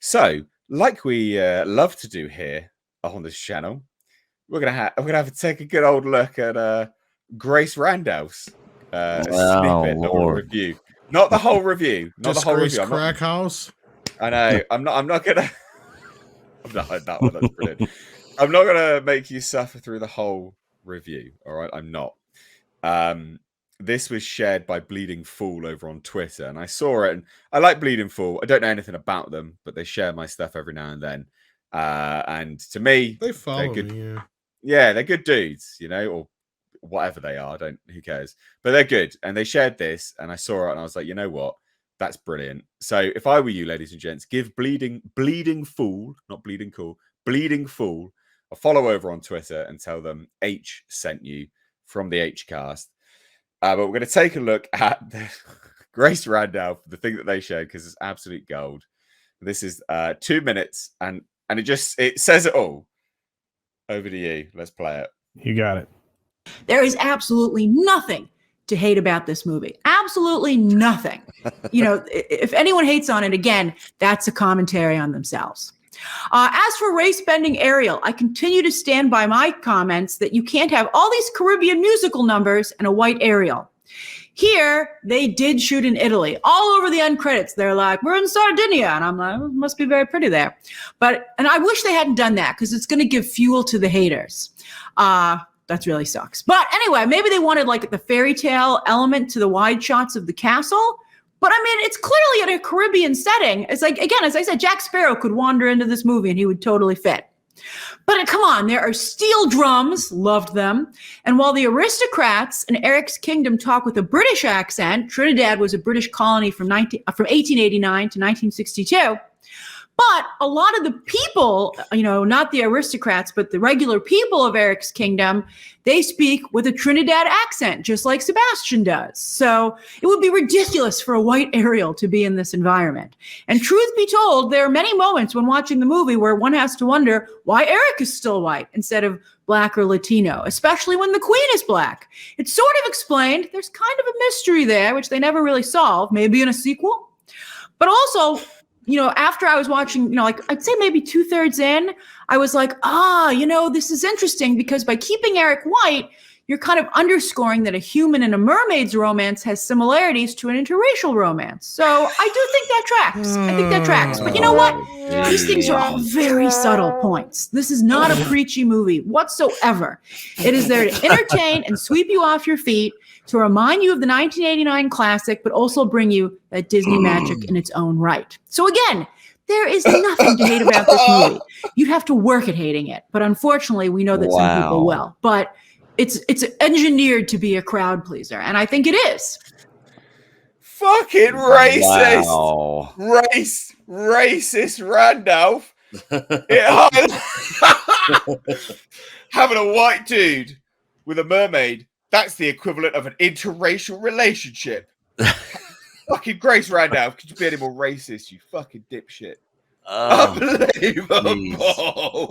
So, like we love to do here on this channel, we're gonna have to take a good old look at Grace Randolph's a snippet of a review, not the whole review, not the whole review. Crack House. I know. I'm not gonna. I'm not that one. That's brilliant. I'm not gonna make you suffer through the whole review. All right, I'm not. This was shared by Bleeding Fool over on Twitter, and I saw it. And I like Bleeding Fool. I don't know anything about them, but they share my stuff every now and then. And to me, they follow good, me. Yeah, they're good dudes, or whatever they are. Who cares? But they're good, and they shared this, and I saw it, and I was like, you know what? That's brilliant. So if I were you, ladies and gents, give Bleeding Fool, not Bleeding Cool, Bleeding Fool, a follow over on Twitter and tell them H sent you from the Hcast. But we're going to take a look at Grace Randolph, the thing that they shared, because it's absolute gold. This is 2 minutes, and it says it all. Over to you. Let's play it. You got it. There is absolutely nothing to hate about this movie. Absolutely nothing. If anyone hates on it, again, that's a commentary on themselves. As for race-bending Ariel, I continue to stand by my comments that you can't have all these Caribbean musical numbers and a white Ariel. Here, they did shoot in Italy. All over the end credits, they're like, we're in Sardinia. And I'm like, it must be very pretty there. And I wish they hadn't done that because it's going to give fuel to the haters. That really sucks. But anyway, maybe they wanted like the fairy tale element to the wide shots of the castle. But I mean, it's clearly in a Caribbean setting. It's like, again, as I said, Jack Sparrow could wander into this movie and he would totally fit. But come on, there are steel drums, loved them. And while the aristocrats in Eric's kingdom talk with a British accent, Trinidad was a British colony from 1889 to 1962. But a lot of the people, not the aristocrats, but the regular people of Eric's kingdom, they speak with a Trinidad accent, just like Sebastian does. So it would be ridiculous for a white Ariel to be in this environment. And truth be told, there are many moments when watching the movie where one has to wonder why Eric is still white instead of black or Latino, especially when the queen is black. It's sort of explained. There's kind of a mystery there, which they never really solve, maybe in a sequel. But also, after I was watching, I'd say maybe 2/3 in, I was like, this is interesting because by keeping Eric white, you're kind of underscoring that a human and a mermaid's romance has similarities to an interracial romance. So I do think that tracks. I think that tracks. But you know what? These things are all very subtle points. This is not a preachy movie whatsoever. It is there to entertain and sweep you off your feet, to remind you of the 1989 classic, but also bring you that Disney magic in its own right. So again, there is nothing to hate about this movie. You'd have to work at hating it. But unfortunately, we know that some people will. But it's engineered to be a crowd pleaser, and I think it is. Fucking racist. Wow. Racist Randolph. Having a white dude with a mermaid, that's the equivalent of an interracial relationship. Fucking Grace Randolph, could you be any more racist, you fucking dipshit? Unbelievable.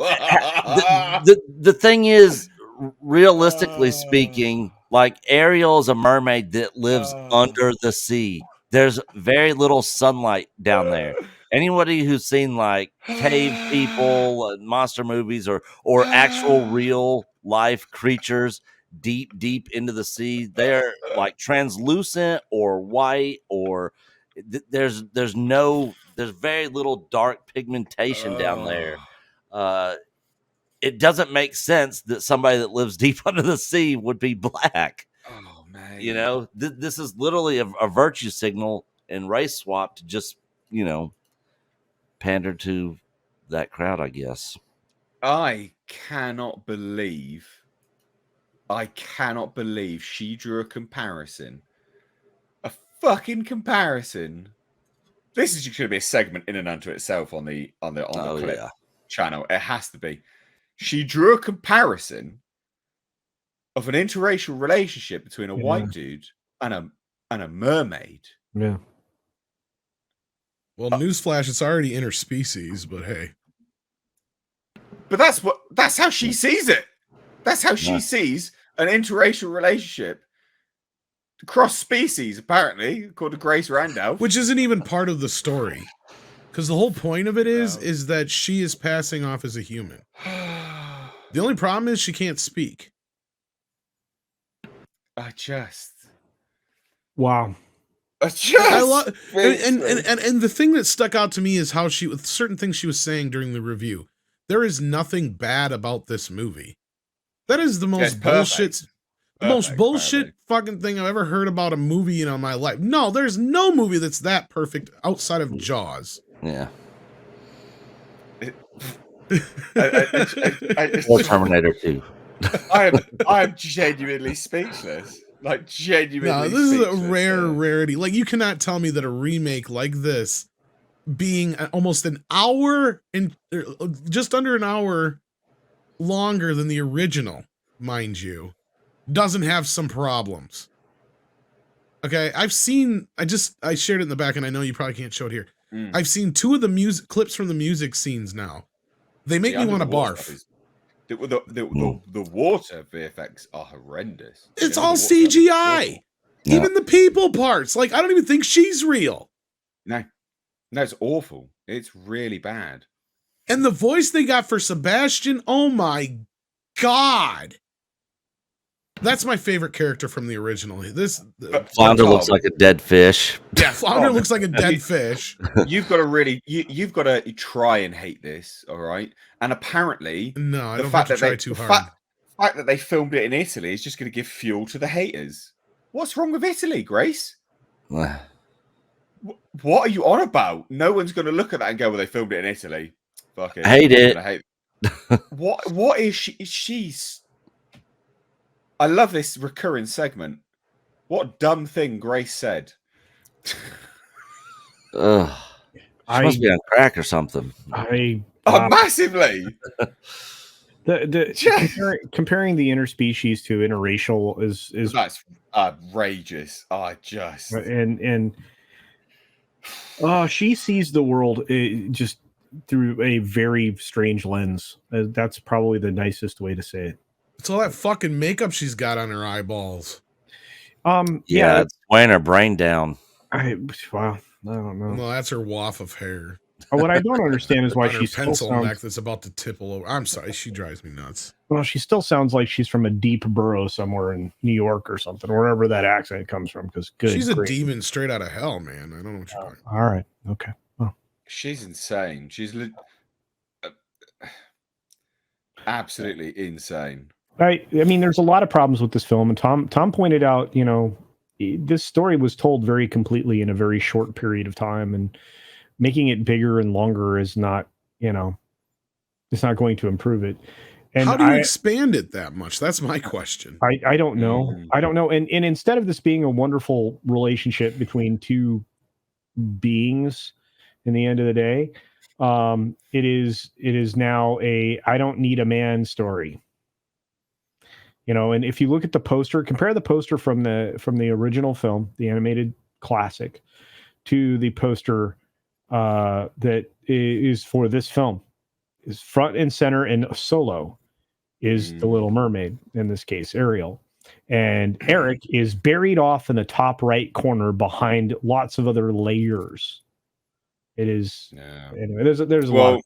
The thing is, realistically speaking, like Ariel is a mermaid that lives under the sea. There's very little sunlight down there. Anybody who's seen like cave people, monster movies, or actual real life creatures deep into the sea, they're like translucent or white, or there's very little dark pigmentation down there. It doesn't make sense that somebody that lives deep under the sea would be black. Oh man! This is literally a virtue signal and race swap to just pander to that crowd, I guess. I cannot believe she drew a comparison. A fucking comparison. This is going to be a segment in and unto itself on the clip channel. It has to be. She drew a comparison of an interracial relationship between a white dude and a mermaid. Yeah. Well, newsflash, it's already interspecies, but hey. But that's how she sees it. That's how she sees an interracial relationship. Cross species, apparently, according to Grace Randolph. Which isn't even part of the story. Because the whole point of it is that she is passing off as a human. The only problem is she can't speak. Wow. I love and the thing that stuck out to me is how she, with certain things she was saying during the review. There is nothing bad about this movie. That is the most bullshit, fucking thing I've ever heard about a movie in my life. No, there's no movie that's that perfect outside of Jaws. Yeah. Or Terminator 2. I am genuinely speechless. Like genuinely. No, this is a rarity. Like, you cannot tell me that a remake like this, being almost an hour and just under an hour longer than the original, mind you, doesn't have some problems. Okay, I shared it in the back, and I know you probably can't show it here. I've seen 2 of the clips from the music scenes now. They make me want to barf. The water VFX are horrendous. It's all CGI. Yeah. Even the people parts. Like, I don't even think she's real. No, it's awful. It's really bad. And the voice they got for Sebastian, oh my God. That's my favorite character from the original. Flounder looks like a dead fish. Yeah, Flounder looks like a dead fish. You've got to try and hate this, all right? And apparently, no, I don't have to try too hard. The fact that they filmed it in Italy is just going to give fuel to the haters. What's wrong with Italy, Grace? What are you on about? No one's going to look at that and go, "Well, they filmed it in Italy." Fuck it. Hate it. What is she? She's. I love this recurring segment. What dumb thing Grace said. She must be on crack or something. Massively. Comparing the interspecies to interracial is that's outrageous. And she sees the world just through a very strange lens. That's probably the nicest way to say it. It's all that fucking makeup she's got on her eyeballs. Yeah, it's weighing her brain down. I don't know. Well, that's her waft of hair. What I don't understand is why she's pencil neck that's about to tipple over. I'm sorry, she drives me nuts. Well, she still sounds like she's from a deep burrow somewhere in New York or something, wherever that accent comes from. Because she's a demon straight out of hell, man. I don't know what you're talking about. All right, okay. Well, she's insane. She's absolutely insane. I mean, there's a lot of problems with this film, and Tom pointed out, this story was told very completely in a very short period of time, and making it bigger and longer is not, it's not going to improve it. And how do you expand it that much? That's my question. I don't know. I don't know. And instead of this being a wonderful relationship between 2 beings, in the end of the day, it is now a I don't need a man story. And if you look at the poster, compare the poster from the original film, the animated classic, to the poster that is for this film. Is front and center and solo is the Little Mermaid, in this case Ariel, and Eric is buried off in the top right corner behind lots of other layers. It is anyway. There's a lot.